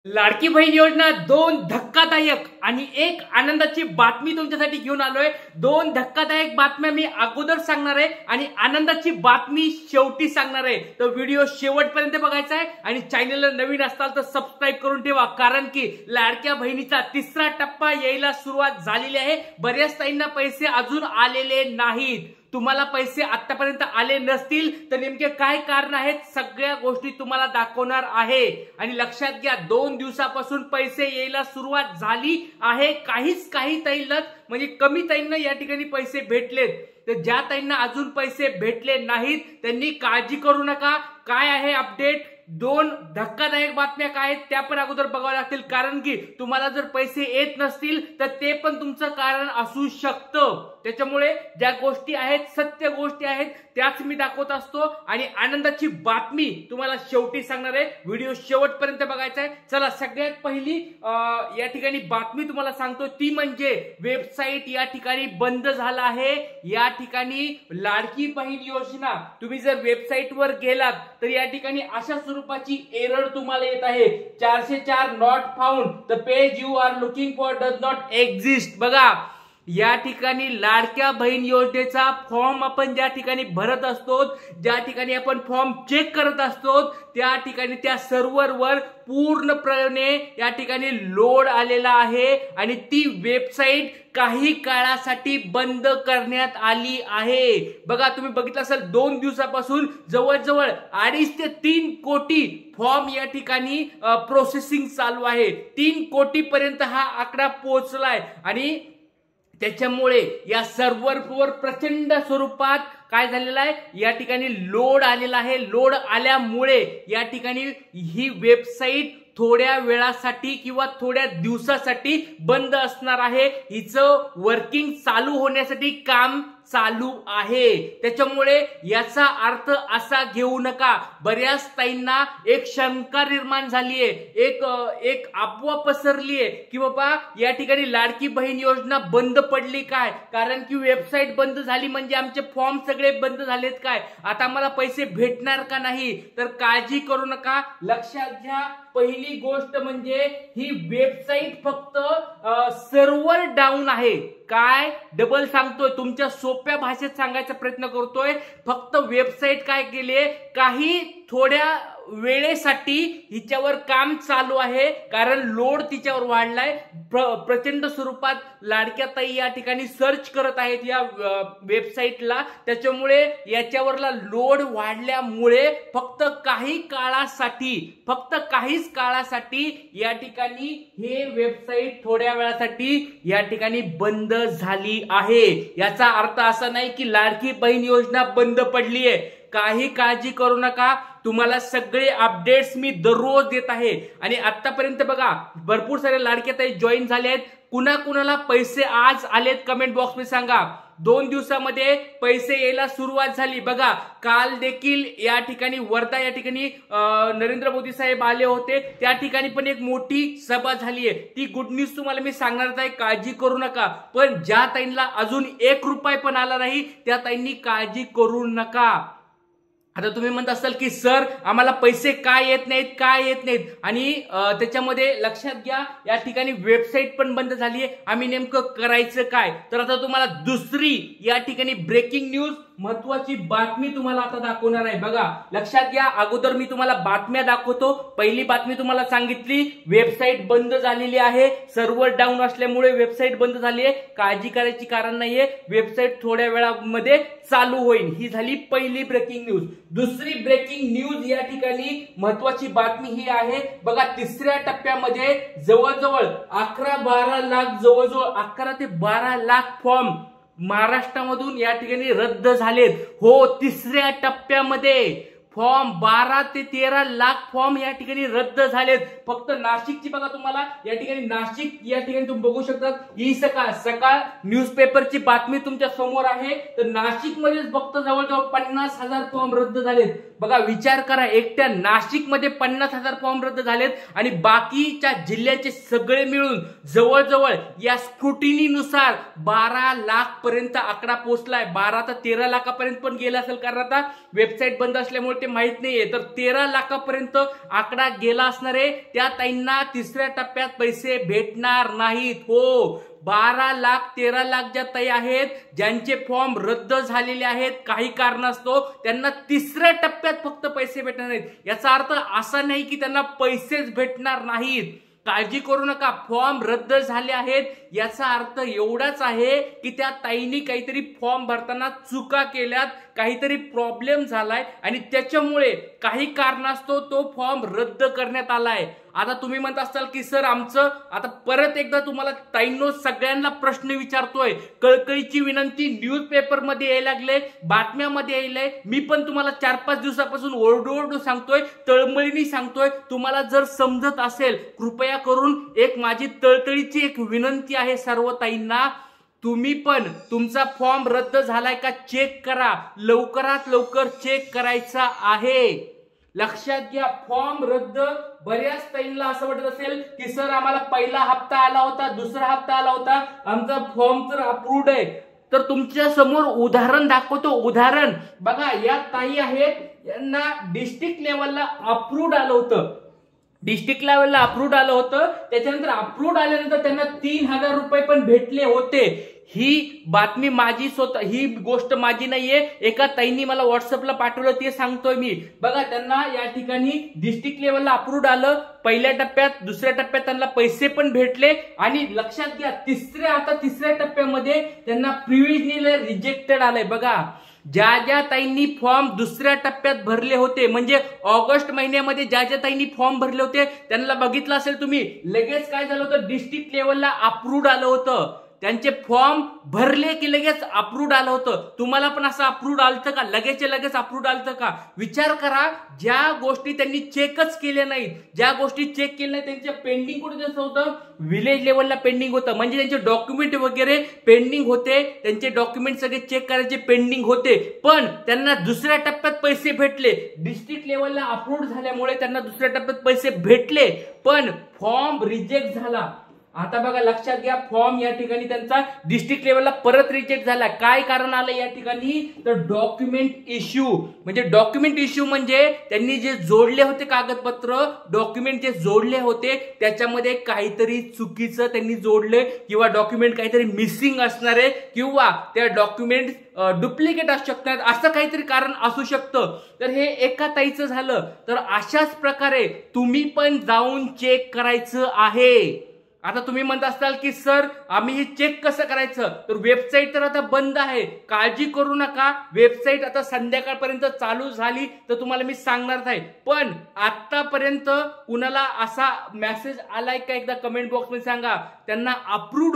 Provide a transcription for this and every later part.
लाडकी बहीण योजना दोन धक्कादायक आणि एक आनंदाची बातमी तुमच्यासाठी घेऊन आलोय। दोन धक्कादायक बातम्या मी अगोदर सांगणार आहे आणि आनंदाची बातमी शेवटी सांगणार आहे। तर व्हिडिओ शेवटपर्यंत बघायचा आहे आणि चॅनलला नवीन असाल तर सबस्क्राइब करून ठेवा, कारण की लाडक्या बहिणीचा तिसरा टप्पा यायला सुरुवात झालेली आहे। बऱ्याच ताईंना पैसे अजून आलेले नाहीत। तुम्हाला पैसे आतापर्यंत आले नसतील तर नेमके काय कारण आहेत सगळ्या गोष्टी तुम्हाला दाखवणार आहे। आणि लक्षात घ्या, 2 दिवसापासून पैसे यायला सुरुवात झाली आहे। काही ताईंना म्हणजे कमी ताईंना या ठिकाणी पैसे भेटलेत। तर ज्या ताईंना अजून पैसे भेटले नाहीत त्यांनी काळजी करू नका। काय आहे अपडेट, दोन धक्कादायक बातम्या काय आहेत त्या पण अगोदर बघाव्या लागतील, कारण की तुम्हाला जर पैसे येत नसतील तर ते पण तुमचं कारण असू शकतं। त्याच्यामुळे ज्या गोष्टी आहेत सत्य गोष्टी आहेत त्याच मी दाखवत असतो आणि आनंदाची बातमी तुम्हाला शेवटी सांगणार आहे। व्हिडिओ शेवटपर्यंत बघायचा आहे। चला, सगळ्यात पहिली या ठिकाणी बातमी तुम्हाला सांगतो ती म्हणजे वेबसाईट या ठिकाणी बंद झाला आहे। या ठिकाणी लाडकी बहीण योजना तुम्ही जर वेबसाईटवर गेलात तर या ठिकाणी अशा स्वरूपाची एरर तुम्हाला येत आहे, 404 not found, the page you are looking for does not exist. बघा, या ठिकाणी लाडक्या बहीण योजनेचा फॉर्म आपण ज्या ठिकाणी भरत असतो, ज्या ठिकाणी आपण फॉर्म चेक करत असतो त्या ठिकाणी त्या सर्व्हरवर पूर्णपणे या ठिकाणी लोड आलेला आहे आणि ती वेबसाईट काही काळासाठी बंद करण्यात आली आहे। बघा, तुम्ही बघितलं असेल 2 दिवसापासून जवळजवळ 2.5 ते 3 कोटी फॉर्म या ठिकाणी प्रोसेसिंग चालू आहे। 3 कोटी पर्यंत हा आकडा पोहोचलाय आणि त्याच्यामुळे या सर्व्हरवर प्रचंड स्वरूपात काय झालेलं आहे, या ठिकाणी लोड आलेला आहे। लोड आल्यामुळे या ठिकाणी ही वेबसाईट थोड्या वेळासाठी किंवा थोड्या दिवसासाठी बंद असणार आहे। हिचं वर्किंग चालू होण्यासाठी काम चालू आहे। त्याच्यामुळे याचा अर्थ असा घेऊ नका, बऱ्याच ताईंना एक शंका निर्माण झालीये, एक अफवा पसरलीये की बाबा या ठिकाणी लाडकी बहीण योजना बंद पडली काय, कारण की वेबसाईट बंद झाली म्हणजे आमचे फॉर्म सगळे बंद झालेत काय, आता मला पैसे भेटणार का नाही। तर काळजी करू नका, लक्षात घ्या, पहिली गोष्ट म्हणजे ही वेबसाईट फक्त सर्व्हर डाऊन आहे। काय, डबल सांगतोय, तुमच्या सोप्या भाषेत सांगायचा प्रयत्न करतोय। फक्त वेबसाईट काय केलीये, काही थोड्या वेळेसाठी हिच्यावर काम चालू आहे, कारण लोड तिच्यावर वाढलाय। प्रचंड स्वरूपात लाडक्या ताई या ठिकाणी सर्च करत आहेत या वेबसाईटला, त्याच्यामुळे याच्यावरला लोड वाढल्यामुळे फक्त काहीच काळासाठी या ठिकाणी हे वेबसाईट थोड्या वेळासाठी या ठिकाणी बंद झाली आहे। याचा अर्थ असा नाही की लाडकी बहीण योजना बंद पडली आहे। काही काळजी करू नका, तुम्हाला सगळे अपडेट्स मी दररोज देत आहे आणि आतापर्यंत बघा भरपूर सारे लाडके ताई जॉईन झाले आहेत। कुणाला पैसे आज आलेत कमेंट बॉक्स मध्ये सांगा। 2 दिवसामध्ये पैसे यायला सुरुवात झाली। बघा, काल देखील या ठिकाणी वर्धा या ठिकाणी नरेंद्र मोदी साहेब आले होते, त्या ठिकाणी पण एक मोठी सभा झाली आहे। ती गुड न्यूज तुम्हाला मी सांगणार आहे, काळजी करू नका। पण ज्या ताईंना अजून 1 रुपया पण आला नाही त्या ताईंनी काळजी करू नका। आता तुम्ही म्हणत असाल की सर आम्हाला पैसे काय येत नाहीत आणि त्याच्यामध्ये लक्षात घ्या या ठिकाणी वेबसाईट पण बंद झाली आहे, आम्ही नेमकं करायचं काय। तर आता तुम्हाला दुसरी या ठिकाणी ब्रेकिंग न्यूज महत्वाची बातमी तुम्हाला आता दाखवणार आहे। बघा, लक्षात घ्या, अगोदर मी तुम्हाला बातम्या दाखवतो। पहिली बातमी तुम्हाला सांगितली वेबसाईट बंद झालेली आहे, सर्व्हर डाऊन असल्यामुळे वेबसाईट बंद झाली आहे। काळजी करायची कारण नाहीये, वेबसाईट थोड्या वेळामध्ये चालू होईल। ही झाली पहिली ब्रेकिंग न्यूज। दुसरी ब्रेकिंग न्यूज या ठिकाणी महत्वाची बातमी ही आहे, बघा, तिसऱ्या टप्प्यामध्ये जवळजवळ 11 ते 12 लाख फॉर्म महाराष्ट्रामधून या ठिकाणी रद्द झालेत। हो, तिसऱ्या टप्प्यामध्ये फॉर्म 12 ते 13 लाख फॉर्म या ठिकाणी रद्द झालेत। फक्त नाशिकची बघा, तुम्हाला या ठिकाणी नाशिक या ठिकाणी तुम्ही बघू शकता, ही सकाळ न्यूजपेपरची बातमी तुमच्या समोर आहे। तर नाशिकमध्ये फक्त जवळजवळ 50,000 फॉर्म रद्द झालेत। बघा, विचार करा, एकट्या नाशिकमध्ये 50,000 फॉर्म रद्द झालेत आणि बाकीच्या जिल्ह्याचे सगळे मिळून जवळजवळ या स्क्रुटिनीनुसार 12 लाख पर्यंत आकडा पोहोचलाय। 12 ते 13 लाखापर्यंत पण गेला असेल, कारण आता वेबसाईट बंद असल्यामुळे ते ते माहित नाहीये, तर 13 लाखापर्यंत आकडा गेला असणार आहे. त्या ताईंना तिसऱ्या टप्प्यात पैसे भेटणार नाहीत. हो, 12 लाख 13 लाख ज्या ताई आहेत ज्यांचे फॉर्म रद्द झालेले आहेत काही कारणास्तव, त्यांना तिसऱ्या टप्प्यात फक्त पैसे भेटणार नाहीत. याचा अर्थ असा नाही की त्यांना पैसेच भेटणार नाहीत. काळजी करू नका, फॉर्म रद्द झाले आहेत याचा अर्थ एवढाच आहे की त्या ताईंनी काहीतरी फॉर्म भरताना चुका केल्यात, काहीतरी प्रॉब्लेम झालाय आणि त्याच्यामुळे काही कारणास्तव तो फॉर्म रद्द करण्यात आलाय. आता तुम्ही म्हणत असाल की सर आमचं, आता परत एकदा तुम्हाला ताईंनो सगळ्यांना प्रश्न विचारतोय, कळकळीची विनंती, न्यूजपेपर मध्ये यायला लागले, बातम्यामध्ये यायलंय, मी पण तुम्हाला 4-5 दिवसापासून ओरडू सांगतोय, तळमळीने सांगतोय. तुम्हाला जर समजत असेल कृपया करून एक माझी तळतळीची एक विनंती आहे सर्व ताईंना, तुम्ही पण तुमचा फॉर्म रद्द झालाय का चेक करा, लवकरात लवकर चेक करायचा आहे. लक्षात घ्या, फॉर्म रद्द बऱ्याच ताईंना असं वाटत असेल की सर आम्हाला पहिला हप्ता आला होता, दुसरा हप्ता आला होता, आमचा फॉर्म तर अप्रूव्ड आहे. तर तुमच्या समोर उदाहरण दाखवतो. उदाहरण बघा, या ताई आहेत, यांना डिस्ट्रिक्ट लेवलला अप्रूव्ड आलं होतं, डिस्ट्रिक्ट लेवलला अप्रूव्ड आलं होतं. त्याच्यानंतर अप्रूव्ड आल्यानंतर त्यांना 3000 रुपये पण भेटले होते. ही बातमी माझी स्वतः, ही गोष्ट माझी नाहीये, एका ताईंनी मला व्हॉट्सअपला पाठवलं ते सांगतोय मी. बघा, त्यांना या ठिकाणी डिस्ट्रिक्ट लेवलला अप्रूव्ड आलं, पहिल्या टप्प्यात, दुसऱ्या टप्प्यात त्यांना पैसे पण भेटले आणि लक्षात घ्या तिसऱ्या टप्प्यामध्ये त्यांना प्रिव्हिजनली रिजेक्टेड आलंय. बघा, ज्या ज्या ताईंनी फॉर्म दुसऱ्या टप्प्यात भरले होते, म्हणजे ऑगस्ट महिन्यामध्ये ज्या ज्या ताईंनी फॉर्म भरले होते त्यांना बघितलं असेल तुम्ही, लगेच काय झालं होतं, डिस्ट्रिक्ट लेवलला अप्रूव्ड आलं होतं. त्यांचे फॉर्म भरले की लगेच अप्रूव्ड आलं होतं. तुम्हाला पण असं अप्रूव्ड आलं का, लगेच अप्रूव्ड आलं का? विचार करा, ज्या गोष्टी त्यांनी चेकच केल्या नाहीत, ज्या गोष्टी चेक केल्या नाहीत, त्यांच्या पेंडिंग कुठे जसं होतं, विलेज लेवलला पेंडिंग होतं, म्हणजे त्यांचे डॉक्युमेंट वगैरे पेंडिंग होते, त्यांचे डॉक्युमेंट सगळे चेक करायचे पेंडिंग होते, पण त्यांना दुसऱ्या टप्प्यात पैसे भेटले. डिस्ट्रिक्ट लेवलला अप्रूव्ड झाल्यामुळे त्यांना दुसऱ्या टप्प्यात पैसे भेटले, पण फॉर्म रिजेक्ट झाला. आता बघा, लक्षात घ्या, फॉर्म या ठिकाणी त्यांचा डिस्ट्रिक्ट लेवलला परत रिजेक्ट झाला. काय कारण आलं या ठिकाणी, तर डॉक्युमेंट इश्यू. म्हणजे डॉक्युमेंट इश्यू म्हणजे त्यांनी जे जोडले होते कागदपत्र, डॉक्युमेंट जे जोडले होते त्याच्यामध्ये काहीतरी चुकीचं त्यांनी जोडले, किंवा डॉक्युमेंट काहीतरी मिसिंग असणार आहे, किंवा त्या डॉक्युमेंट डुप्लिकेट असू शकतात, असं काहीतरी कारण असू शकतं. तर हे एका ताईचं झालं. तर अशाच प्रकारे तुम्ही पण जाऊन चेक करायचं आहे. आता तुम्ही म्हणत असाल की सर आम्ही हे चेक कसं करायचं, तर वेबसाईट तर आता बंद आहे, काळजी करू नका, वेबसाईट आता संध्याकाळपर्यंत चालू झाली तर तुम्हाला मी सांगणार आहे. पण आतापर्यंत कुणाला असा मेसेज आलाय का, एकदा कमेंट बॉक्स मध्ये सांगा. त्यांना अप्रूव्ड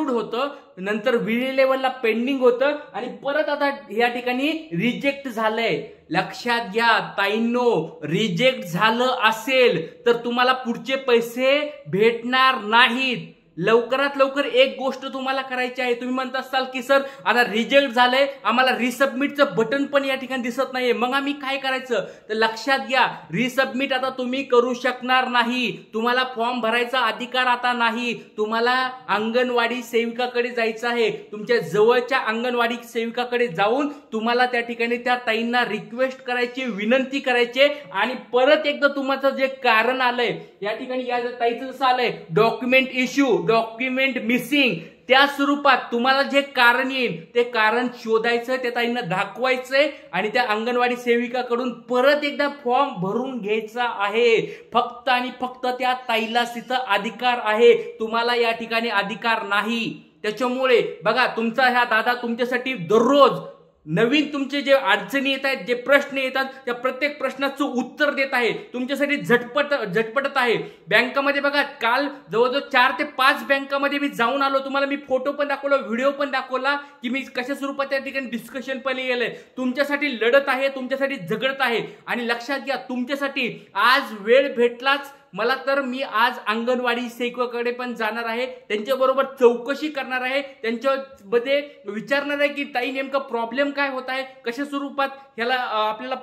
होतं, नंतर विले लेवलला पेंडिंग होतं आणि परत आता या ठिकाणी रिजेक्ट झालंय. लक्षात घ्या ताईंनो, रिजेक्ट झालं असेल तर तुम्हाला पुढचे पैसे भेटणार नाहीत. लवकरात लवकर एक गोष्ट तुम्हाला करायची आहे. तुम्ही म्हणत असाल की सर आता रिजेक्ट झालंय, आम्हाला रिसबमिटचं बटन पण या ठिकाणी दिसत नाहीये, मग आम्ही काय करायचं, तर लक्षात घ्या, रिसबमिट आता तुम्ही करू शकणार नाही. तुम्हाला फॉर्म भरायचा अधिकार आता नाही. तुम्हाला अंगणवाडी सेविकाकडे जायचं आहे. तुमच्या जवळच्या अंगणवाडी सेविकाकडे जाऊन तुम्हाला त्या ठिकाणी त्या ताईंना रिक्वेस्ट करायची, विनंती करायची आणि परत एकदा तुमचं जे कारण आलंय या ठिकाणी, या ताईचं जसं आलंय डॉक्युमेंट इश्यू, डॉक्युमेंट मिसिंग, त्या स्वरूपात तुम्हाला जे कारण येईल ते कारण शोधायचं, त्या ताईंना दाखवायचंय आणि त्या अंगणवाडी सेविकाकडून परत एकदा फॉर्म भरून घ्यायचा आहे. फक्त आणि फक्त त्या ताईला तिथं अधिकार आहे, तुम्हाला या ठिकाणी अधिकार नाही. त्याच्यामुळे बघा, तुमचा ह्या दादा तुमच्यासाठी दररोज नवीन तुमचे जे अडचणी येत आहेत, जे प्रश्न येतात, त्या प्रत्येक प्रश्नाचं उत्तर देत आहे, तुमच्यासाठी झटपटत आहे. बँकामध्ये बघा, काल जवळजवळ 4 ते 5 बँकामध्ये मी जाऊन आलो. तुम्हाला मी फोटो पण दाखवला, व्हिडिओ पण दाखवला की मी कशा स्वरूपात त्या ठिकाणी डिस्कशन पण गेलंय. तुमच्यासाठी लढत आहे, तुमच्यासाठी झगडत आहे. आणि लक्षात घ्या, तुमच्यासाठी आज वेळ भेटलाच मला तर मी आज अंगणवाडी सेविकाकडे पण जाणार आहे, त्यांच्याबरोबर चौकशी करणार आहे, त्यांच्यामध्ये विचारणार आहे की ताई नेमका प्रॉब्लेम काय होत आहे, कशा स्वरूपात ह्याला आपल्याला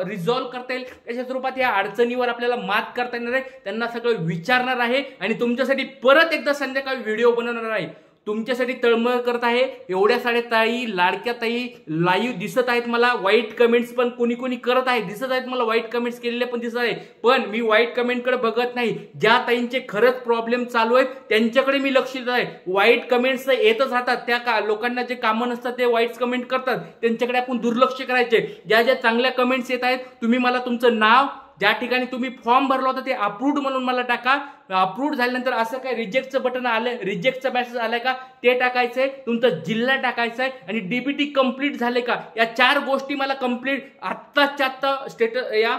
रिझॉल्व्ह करता येईल, कशा स्वरूपात या अडचणीवर आपल्याला मात करता येणार आहे, त्यांना सगळं विचारणार आहे आणि तुमच्यासाठी परत एकदा संध्याकाळी व्हिडिओ बनवणार आहे. तुमच्यासाठी तळमळ करत आहे. एवढ्या साऱ्या ताई, लाडक्या ताई लाईव्ह दिसत आहेत मला. वाईट कमेंट्स पण कोणी कोणी करत आहे, दिसत आहेत मला. वाईट कमेंट्स केलेले पण दिसत आहे, पण मी वाईट कमेंटकडे बघत नाही. ज्या ताईंचे खरंच प्रॉब्लेम चालू आहेत त्यांच्याकडे मी लक्ष देत आहे. वाईट कमेंट्स येतच राहतात, त्या लोकांना जे कामं नसतात ते वाईट कमेंट करतात, त्यांच्याकडे आपण दुर्लक्ष करायचे. ज्या ज्या चांगल्या कमेंट्स येत आहेत, तुम्ही मला तुमचं नाव, ज्या ठिकाणी तुम्ही फॉर्म भरला होता ते अप्रूव्ड म्हणून मला टाका. अप्रूव्ड झाल्यानंतर असं काय रिजेक्टचं बटन आलंय, रिजेक्टचा मेसेज आलाय का ते टाकायचंय, तुमचा जिल्हा टाकायचा आहे आणि डीबीटी कंप्लीट झाले का, या 4 गोष्टी मला कंप्लीट आत्ताच्या आत्ता स्टेटस या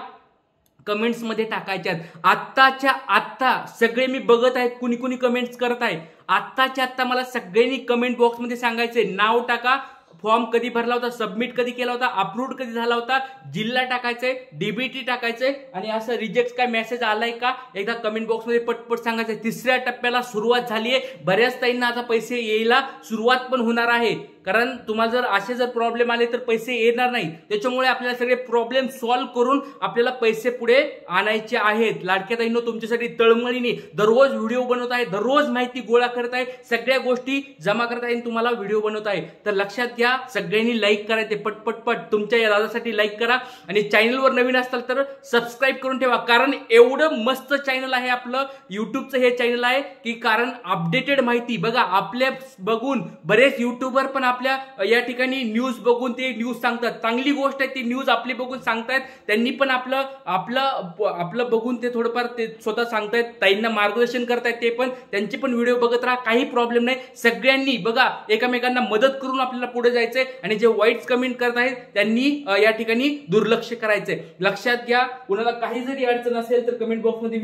कमेंट्स मध्ये टाकायच्या आहेत. आत्ताच्या आत्ता सगळे मी बघत आहेत कुणी कुणी कमेंट्स करत आहे. आत्ताच्या आत्ता मला सगळ्यांनी कमेंट बॉक्स मध्ये सांगायचंय, नाव टाका, फॉर्म कधी भरला होता, सबमिट कधी केला होता, अप्रूव्ड कधी झाला होता, जिल्हा टाकायचंय, डीबीटी टाकायचंय आणि असं रिजेक्ट काय मेसेज आलाय का एकदा कमेंट बॉक्स मध्ये पटपट सांगायचंय. 3ऱ्या टप्प्याला सुरुवात झाली आहे. बऱ्याच ताईंना आता पैसे यायला सुरुवात पण होणार आहे, कारण तुम्हाला जर असे जर प्रॉब्लेम आले तर पैसे येणार नाही. त्याच्यामुळे आपल्याला सगळे प्रॉब्लेम सॉल्व्ह करून आपल्याला पैसे पुढे आणायचे आहेत. लाडक्या ताईंनो, तुमच्यासाठी तळमळीने दररोज व्हिडिओ बनवत आहे, दररोज माहिती गोळा करत आहे, सगळ्या गोष्टी जमा करत आहे, तुम्हाला व्हिडिओ बनवत आहे. तर लक्षात घ्या, सगळ्यांनी लाईक करायचे, पटपट तुमच्या या दादासाठी लाईक करा आणि चॅनलवर नवीन असाल तर सबस्क्राईब करून ठेवा, कारण एवढं मस्त चॅनल आहे आपलं. युट्यूबचं हे चॅनल आहे की कारण अपडेटेड माहिती बघा, आपल्या बघून बरेच युट्यूबर पण आपल्या या ठिकाणी न्यूज बघून ते न्यूज सांगतात. चांगली गोष्ट आहे, ती न्यूज आपली बघून सांगतायत. त्यांनी पण आपलं बघून ते थोडंफार ते स्वतः सांगतायत, ताईंना मार्गदर्शन करतायत, ते पण त्यांचे पण व्हिडिओ बघत राहा, काही प्रॉब्लेम नाही. सगळ्यांनी बघा एकमेकांना मदत करून आपल्याला पुढे जायचंय आणि जे वाईट कमेंट करत आहेत त्यांनी या ठिकाणी दुर्लक्ष करायचंय. लक्षात घ्या, कुणाला काही जरी अडचण असेल तर कमेंट बॉक्स मध्ये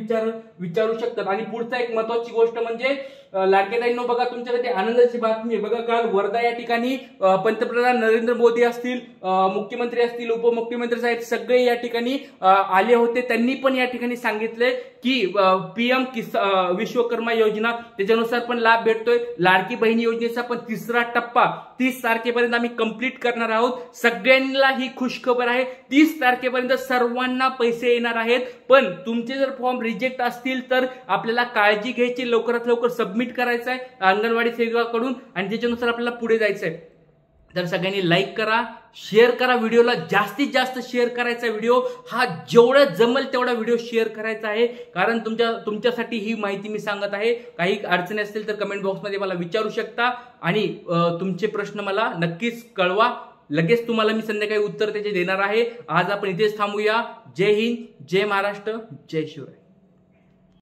विचारू शकतात. आणि पुढचा एक महत्वाची गोष्ट म्हणजे लाडक्या ताईंनो, बघा तुमच्यासाठी आनंदाची बातमी आहे. बघा, काल वर्धा या ठिकाणी पंतप्रधान नरेंद्र मोदी असतील, मुख्यमंत्री असतील, उपमुख्यमंत्री साहेब सगळे या ठिकाणी आले होते. त्यांनी पण या ठिकाणी सांगितले की पीएम विश्वकर्मा योजना त्याच्यानुसार पण लाभ भेटतोय. लाडकी बहीण योजनेचा पण 3रा टप्पा 30 तारखेपर्यंत आम्ही कंप्लीट करणार आहोत. सगळ्यांना ही खुशखबर आहे, 30 तारखेपर्यंत सर्वांना पैसे येणार आहेत. पण तुमचे जर फॉर्म रिजेक्ट असतील तर आपल्याला काळजी घ्यायची, लवकरात लवकर सबमिट करायचं आहे अंगणवाडी सेविकाकडून आणि त्याच्यानुसार आपल्याला पुढे जायचं आहे. तर सगळ्यांनी लाईक करा, शेअर करा, व्हिडिओला जास्तीत जास्त शेअर करायचा. व्हिडिओ हा जेवढा जमल तेवढा व्हिडिओ शेअर करायचा आहे, कारण तुमच्यासाठी ही माहिती मी सांगत आहे. काही अडचणी असतील तर कमेंट बॉक्समध्ये मला विचारू शकता आणि तुमचे प्रश्न मला नक्कीच कळवा. लगेच तुम्हाला मी संध्याकाळी उत्तर त्याचे देणार आहे. आज आपण इथेच थांबूया. जय हिंद, जय महाराष्ट्र, जय शिवराय.